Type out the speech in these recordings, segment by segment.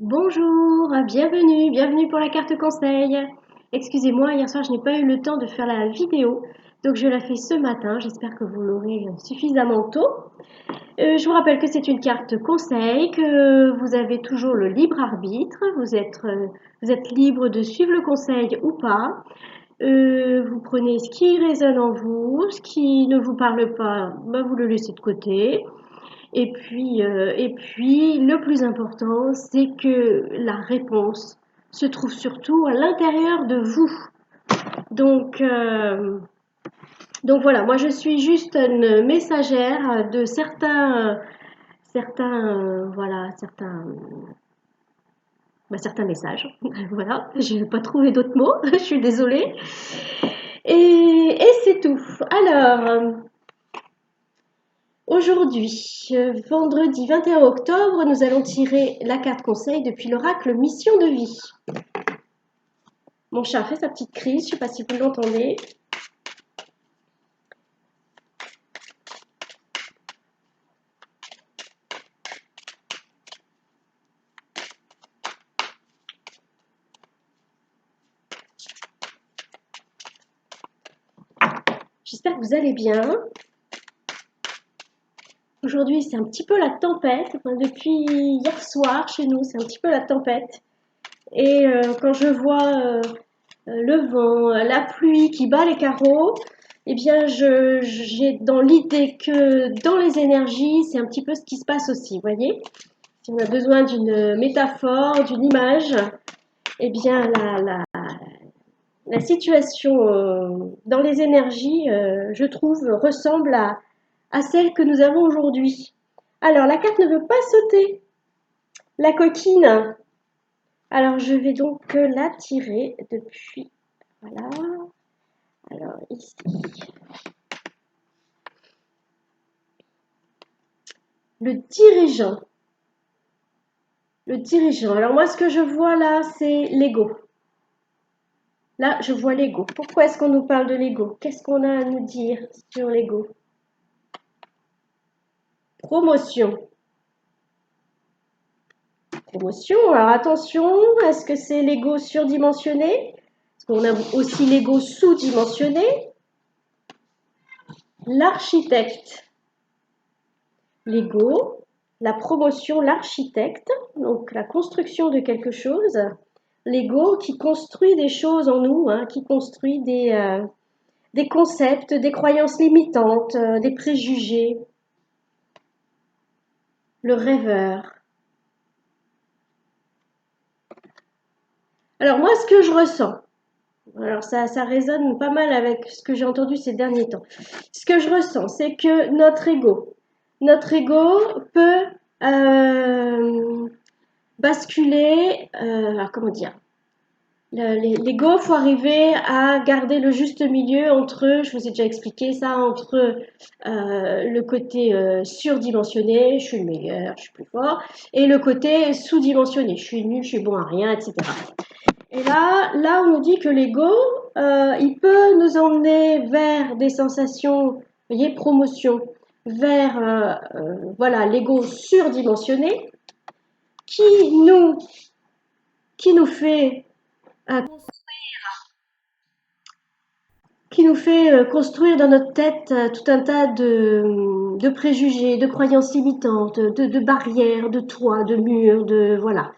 Bonjour, bienvenue pour la carte conseil. Excusez-moi, hier soir je n'ai pas eu le temps de faire la vidéo, donc je la fais ce matin. J'espère que vous l'aurez suffisamment tôt. Je vous rappelle que c'est une carte conseil, que vous avez toujours le libre arbitre. Vous êtes libre de suivre le conseil ou pas. Vous prenez ce qui résonne en vous, ce qui ne vous parle pas, bah, vous le laissez de côté. Et puis, le plus important, c'est que la réponse se trouve surtout à l'intérieur de vous. Donc, euh, donc voilà, moi je suis juste une messagère de certains messages. Voilà, je n'ai pas trouvé d'autres mots, je suis désolée. Et c'est tout. Alors, aujourd'hui, vendredi 21 octobre, nous allons tirer la carte conseil depuis l'oracle Mission de vie. Mon chat fait sa petite crise, je ne sais pas si vous l'entendez. J'espère que vous allez bien. Aujourd'hui, c'est un petit peu la tempête. Enfin, depuis hier soir, chez nous, c'est un petit peu la tempête. Et quand je vois le vent, la pluie qui bat les carreaux, eh bien, j'ai dans l'idée que dans les énergies, c'est un petit peu ce qui se passe aussi, vous voyez. Si on a besoin d'une métaphore, d'une image, eh bien, la situation dans les énergies, je trouve, ressemble à celle que nous avons aujourd'hui. Alors, la carte ne veut pas sauter. La coquine. Alors, je vais donc la tirer depuis. Voilà. Alors, ici. Le dirigeant. Le dirigeant. Alors, moi, ce que je vois là, c'est l'ego. Là, je vois l'ego. Pourquoi est-ce qu'on nous parle de l'ego? Qu'est-ce qu'on a à nous dire sur l'ego? Promotion. Promotion. Alors attention, est-ce que c'est l'ego surdimensionné? Parce qu'on a aussi l'ego sous-dimensionné. L'architecte. L'ego, la promotion, l'architecte, donc la construction de quelque chose. L'ego qui construit des choses en nous, hein, qui construit des concepts, des croyances limitantes, des préjugés. Le rêveur. Alors moi, ce que je ressens, alors ça résonne pas mal avec ce que j'ai entendu ces derniers temps. Ce que je ressens, c'est que notre ego peut basculer, comment dire, l'ego, faut arriver à garder le juste milieu entre, je vous ai déjà expliqué ça, entre le côté surdimensionné, je suis le meilleur, je suis plus fort, et le côté sous-dimensionné, je suis nul, je suis bon à rien, etc. Et là, on nous dit que l'ego, il peut nous emmener vers des sensations, vous voyez, promotion, vers voilà, l'ego surdimensionné qui nous, qui nous fait euh, construire dans notre tête tout un tas de préjugés, de croyances limitantes, de barrières, de toits, de murs, de voilà.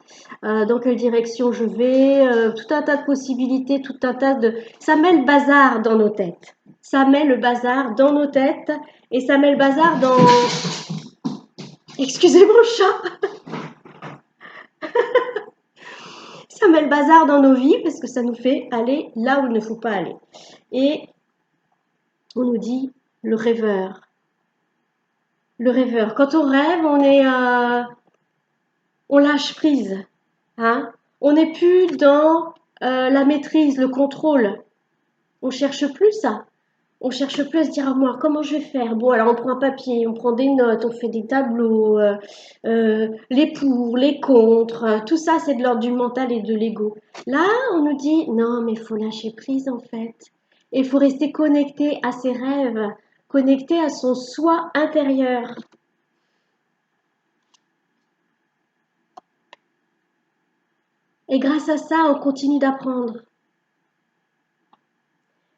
Dans quelle direction je vais, tout un tas de possibilités, tout un tas de. Ça met le bazar dans nos têtes. Ça met le bazar dans nos têtes et ça met le bazar dans. Excusez mon chat. Ça met le bazar dans nos vies parce que ça nous fait aller là où il ne faut pas aller. Et on nous dit le rêveur. Le rêveur. Quand on rêve, on lâche prise, hein. On n'est plus dans la maîtrise, le contrôle. On cherche plus ça. On cherche plus à se dire ah, moi comment je vais faire. Bon alors on prend un papier, on prend des notes, on fait des tableaux, les pour, les contre, tout ça c'est de l'ordre du mental et de l'ego. Là on nous dit non mais il faut lâcher prise en fait. Et il faut rester connecté à ses rêves, connecté à son soi intérieur. Et grâce à ça, on continue d'apprendre.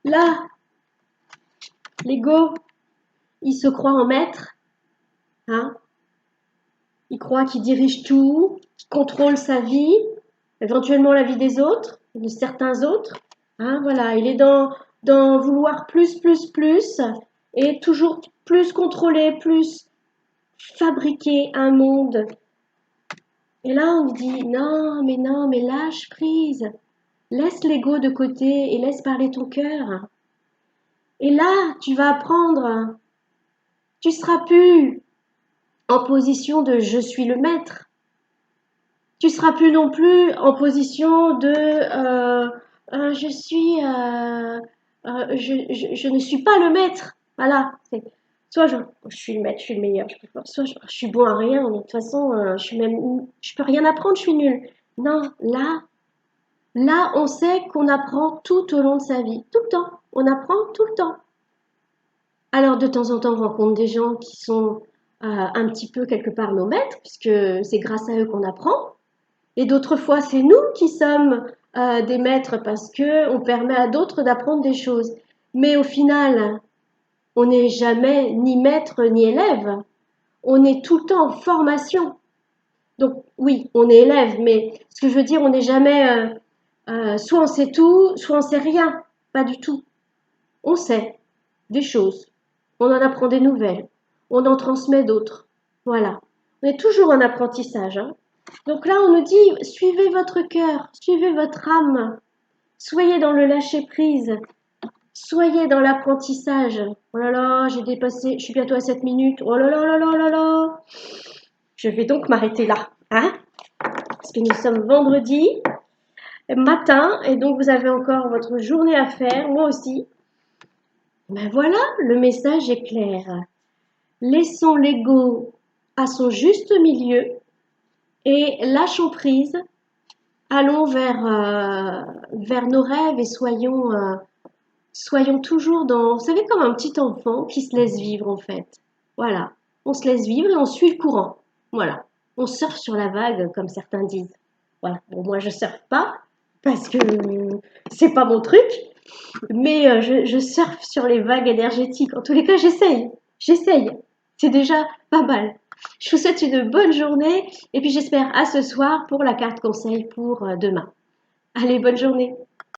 Là, l'ego, il se croit en maître, hein? Il croit qu'il dirige tout, qu'il contrôle sa vie, éventuellement la vie des autres, de certains autres. Hein, voilà, il est dans vouloir plus, et toujours plus contrôler, plus fabriquer un monde. Et là, on dit non, mais lâche prise. Laisse l'ego de côté et laisse parler ton cœur. Et là, tu vas apprendre. Tu seras plus en position de je suis le maître. Tu seras plus non plus en position de je suis je ne suis pas le maître. Voilà. Soit je suis le maître, je suis le meilleur, soit je suis bon à rien. De toute façon, je peux rien apprendre, je suis nulle. Non, là, on sait qu'on apprend tout au long de sa vie, tout le temps. On apprend tout le temps. Alors de temps en temps, on rencontre des gens qui sont un petit peu quelque part nos maîtres, puisque c'est grâce à eux qu'on apprend. Et d'autres fois, c'est nous qui sommes des maîtres parce que on permet à d'autres d'apprendre des choses. Mais au final, on n'est jamais ni maître ni élève. On est tout le temps en formation. Donc oui, on est élève, mais ce que je veux dire, on n'est jamais soit on sait tout, soit on sait rien. Pas du tout. On sait des choses. On en apprend des nouvelles. On en transmet d'autres. Voilà. On est toujours en apprentissage, hein. Donc là, on nous dit, suivez votre cœur, suivez votre âme, soyez dans le lâcher-prise, soyez dans l'apprentissage. Oh là là, j'ai dépassé, je suis bientôt à 7 minutes. Oh là là là là là là. Je vais donc m'arrêter là, hein, parce que nous sommes vendredi matin, et donc vous avez encore votre journée à faire, moi aussi. Ben voilà, le message est clair. Laissons l'ego à son juste milieu et lâchons prise. Allons vers nos rêves et soyons toujours dans, vous savez, comme un petit enfant qui se laisse vivre en fait. Voilà, on se laisse vivre et on suit le courant. Voilà, on surfe sur la vague comme certains disent. Voilà, bon moi je surfe pas parce que c'est pas mon truc, mais je surfe sur les vagues énergétiques. En tous les cas, j'essaye. C'est déjà pas mal. Je vous souhaite une bonne journée et puis j'espère à ce soir pour la carte conseil pour demain. Allez, bonne journée.